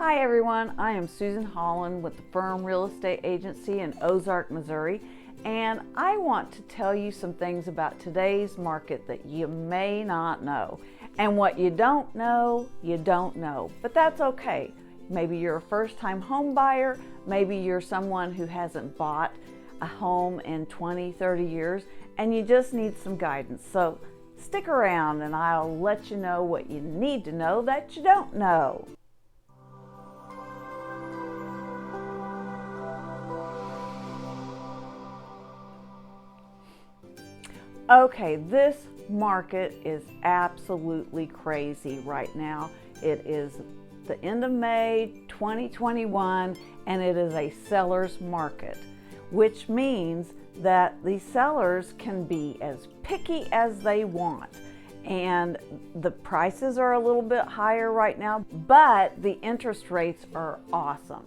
Hi everyone, I am Susan Holland with the Firm Real Estate Agency in Ozark, Missouri, and I want to tell you some things about today's market that you may not know. And what you don't know, but that's okay. Maybe you're a first-time home buyer, maybe you're someone who hasn't bought a home in 20, 30 years, and you just need some guidance. So stick around and I'll let you know what you need to know that you don't know. Okay, this market is absolutely crazy right now. It is the end of May 2021 and it is a seller's market, which means that the sellers can be as picky as they want. And the prices are a little bit higher right now, but the interest rates are awesome.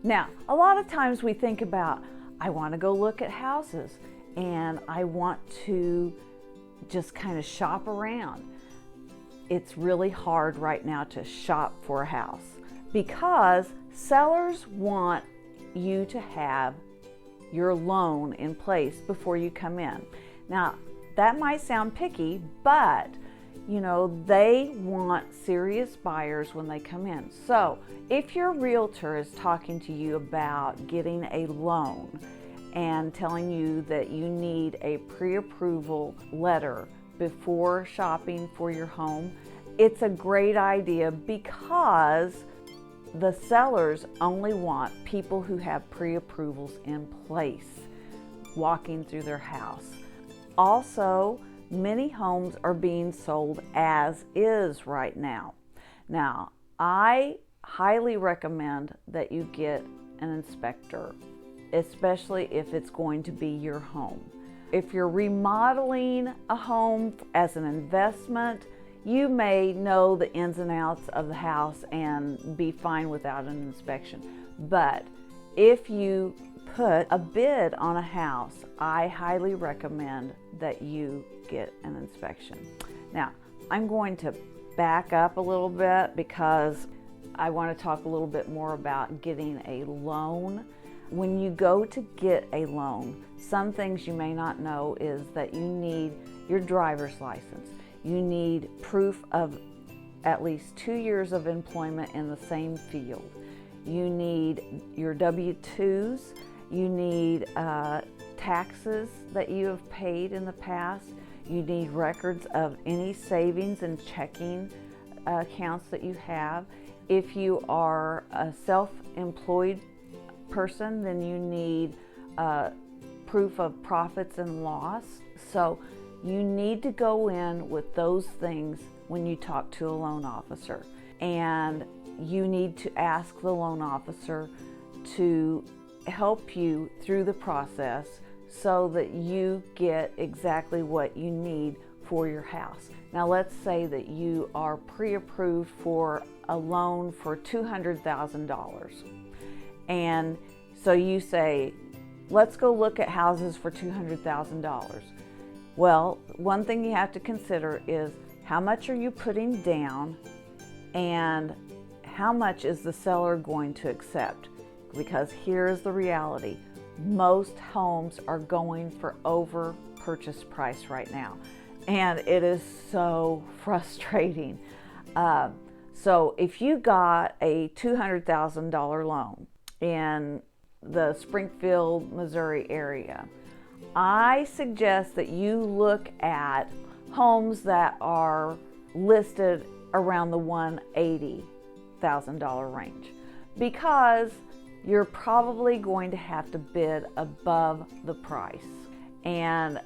Now, a lot of times we think about, I want to go look at houses and I want to just kind of shop around. It's really hard right now to shop for a house because sellers want you to have your loan in place before you come in. Now, that might sound picky, but they want serious buyers when they come in. So if your realtor is talking to you about getting a loan and telling you that you need a pre-approval letter before shopping for your home, it's a great idea because the sellers only want people who have pre-approvals in place walking through their house. Also, many homes are being sold as is right now. Now, I highly recommend that you get an inspector, especially if it's going to be your home. If you're remodeling a home as an investment, you may know the ins and outs of the house and be fine without an inspection. But if you put a bid on a house, I highly recommend that you get an inspection. Now, I'm going to back up a little bit because I want to talk a little bit more about getting a loan. When you go to get a loan, some things you may not know is that you need your driver's license. You need proof of at least 2 years of employment in the same field. You need your W-2s. You need taxes that you have paid in the past. You need records of any savings and checking accounts that you have. If you are a self-employed person, then you need proof of profits and loss. So you need to go in with those things when you talk to a loan officer, and you need to ask the loan officer to help you through the process so that you get exactly what you need for your house. Now let's say that you are pre-approved for a loan for $200,000. And so you say, let's go look at houses for $200,000. Well, one thing you have to consider is how much are you putting down and how much is the seller going to accept? Because here's the reality. Most homes are going for over purchase price right now. And it is so frustrating. So if you got a $200,000 loan in the Springfield, Missouri area, I suggest that you look at homes that are listed around the $180,000 range because you're probably going to have to bid above the price. And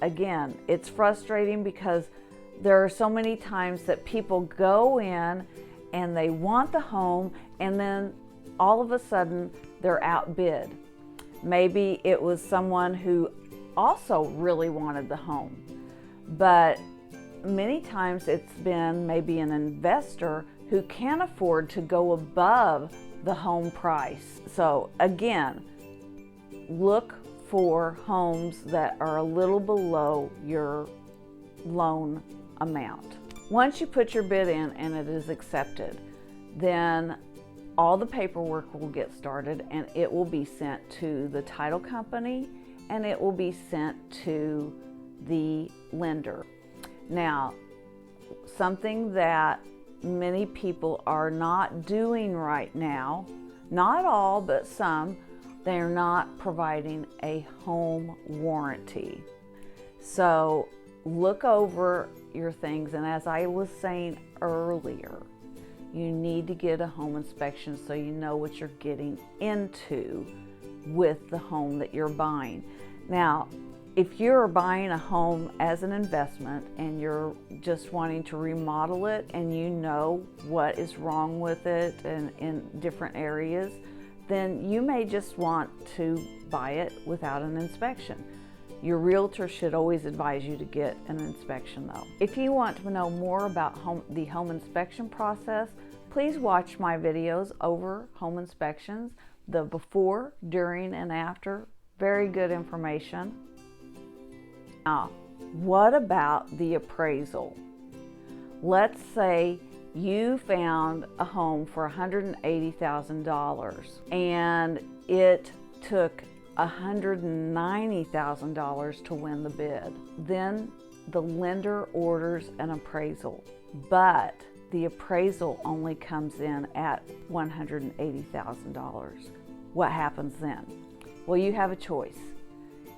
again, it's frustrating because there are so many times that people go in and they want the home and then all of a sudden they're outbid. Maybe it was someone who also really wanted the home, but many times it's been maybe an investor who can't afford to go above the home price. So again, look for homes that are a little below your loan amount. Once you put your bid in and it is accepted, then all the paperwork will get started, and it will be sent to the title company, and it will be sent to the lender. Now, something that many people are not doing right now, not all, but some, they're not providing a home warranty. So look over your things, and as I was saying earlier, you need to get a home inspection so you know what you're getting into with the home that you're buying. Now, if you're buying a home as an investment and you're just wanting to remodel it and you know what is wrong with it and in different areas, then you may just want to buy it without an inspection. Your realtor should always advise you to get an inspection though. If you want to know more about the home inspection process, please watch my videos over home inspections, the before, during, and after. Very good information. Now, what about the appraisal? Let's say you found a home for $180,000 and it took $190,000 to win the bid. Then the lender orders an appraisal, but the appraisal only comes in at $180,000. What happens then? Well, you have a choice.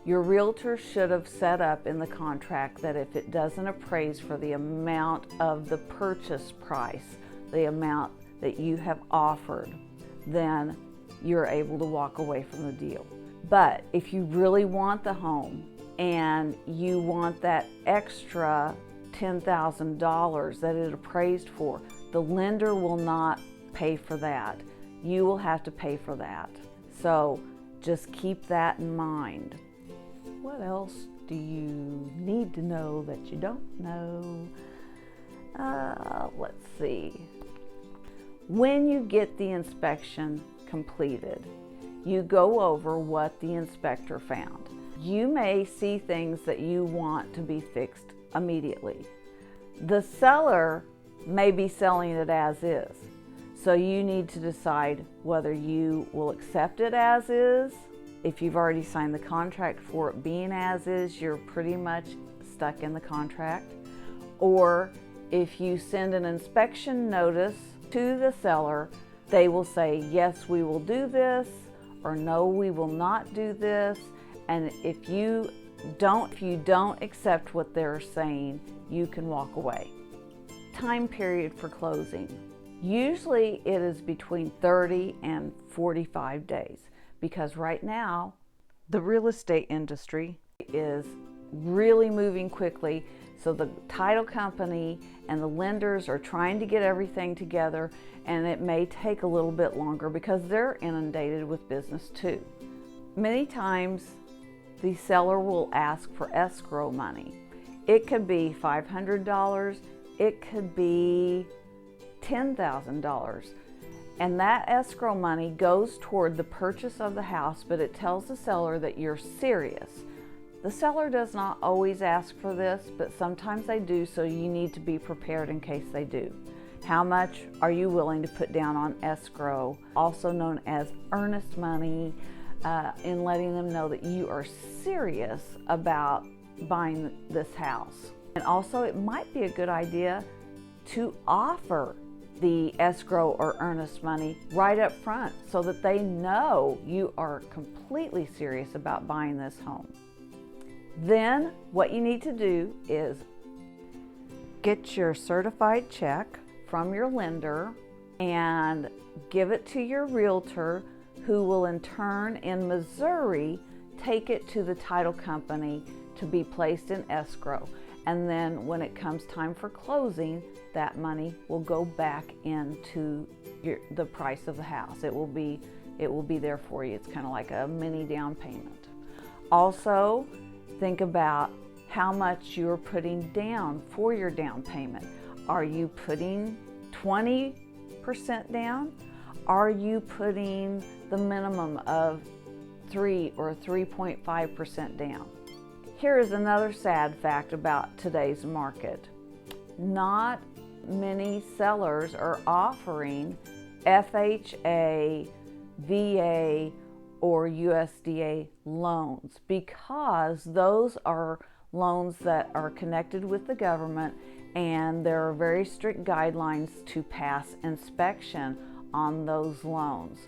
Your realtor should have set up in the contract that if it doesn't appraise for the amount of the purchase price, the amount that you have offered, then you're able to walk away from the deal. But if you really want the home and you want that extra $10,000 that it appraised for, the lender will not pay for that. You will have to pay for that. So just keep that in mind. What else do you need to know that you don't know? Let's see. When you get the inspection completed, you go over what the inspector found. You may see things that you want to be fixed immediately. The seller may be selling it as is, so you need to decide whether you will accept it as is. If you've already signed the contract for it being as is, you're pretty much stuck in the contract. Or if you send an inspection notice to the seller, they will say, yes, we will do this, or no, we will not do this. And if you don't accept what they're saying, you can walk away. Time period for closing. Usually it is between 30 and 45 days. Because right now, the real estate industry is really moving quickly. So the title company and the lenders are trying to get everything together, and it may take a little bit longer because they're inundated with business too. Many times, the seller will ask for escrow money. It could be $500, it could be $10,000. And that escrow money goes toward the purchase of the house, but it tells the seller that you're serious. The seller does not always ask for this, but sometimes they do, so you need to be prepared in case they do. How much are you willing to put down on escrow, also known as earnest money, in letting them know that you are serious about buying this house. And also, it might be a good idea to offer the escrow or earnest money right up front so that they know you are completely serious about buying this home. Then what you need to do is get your certified check from your lender and give it to your realtor, who will in turn in Missouri take it to the title company to be placed in escrow. And then when it comes time for closing, that money will go back into the price of the house. It will be there for you. It's kind of like a mini down payment. Also, think about how much you're putting down for your down payment. Are you putting 20% down? Are you putting the minimum of 3 or 3.5% down? Here is another sad fact about today's market. Not many sellers are offering FHA, VA, or USDA loans, because those are loans that are connected with the government, and there are very strict guidelines to pass inspection on those loans.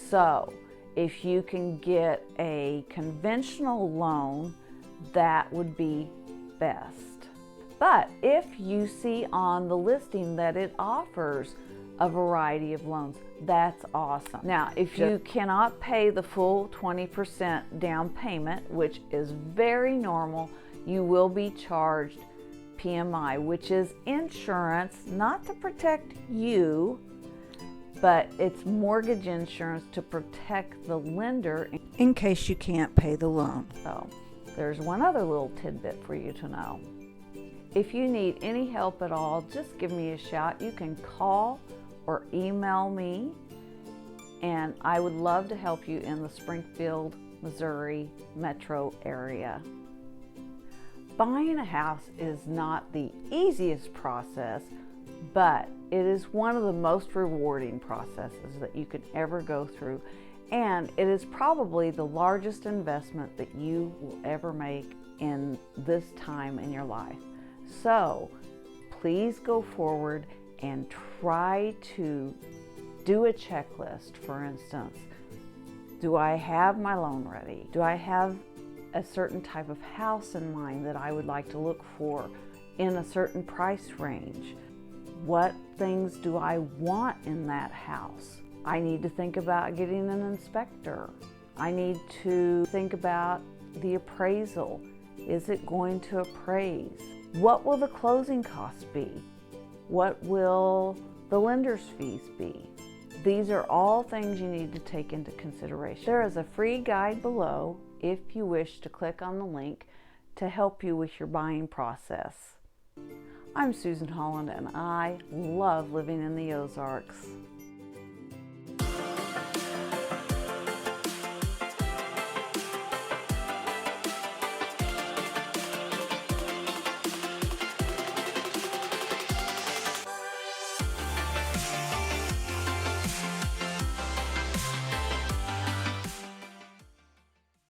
So if you can get a conventional loan, that would be best. But if you see on the listing that it offers a variety of loans, that's awesome. Now, if you cannot pay the full 20% down payment, which is very normal, you will be charged PMI, which is insurance, not to protect you, but it's mortgage insurance to protect the lender in case you can't pay the loan. So there's one other little tidbit for you to know. If you need any help at all, just give me a shout. You can call or email me, and I would love to help you in the Springfield, Missouri metro area. Buying a house is not the easiest process, but it is one of the most rewarding processes that you could ever go through, and it is probably the largest investment that you will ever make in this time in your life. So please go forward and try to do a checklist. For instance, do I have my loan ready? Do I have a certain type of house in mind that I would like to look for in a certain price range? What things do I want in that house? I need to think about getting an inspector. I need to think about the appraisal. Is it going to appraise? What will the closing costs be? What will the lender's fees be? These are all things you need to take into consideration. There is a free guide below if you wish to click on the link to help you with your buying process. I'm Susan Holland, and I love living in the Ozarks.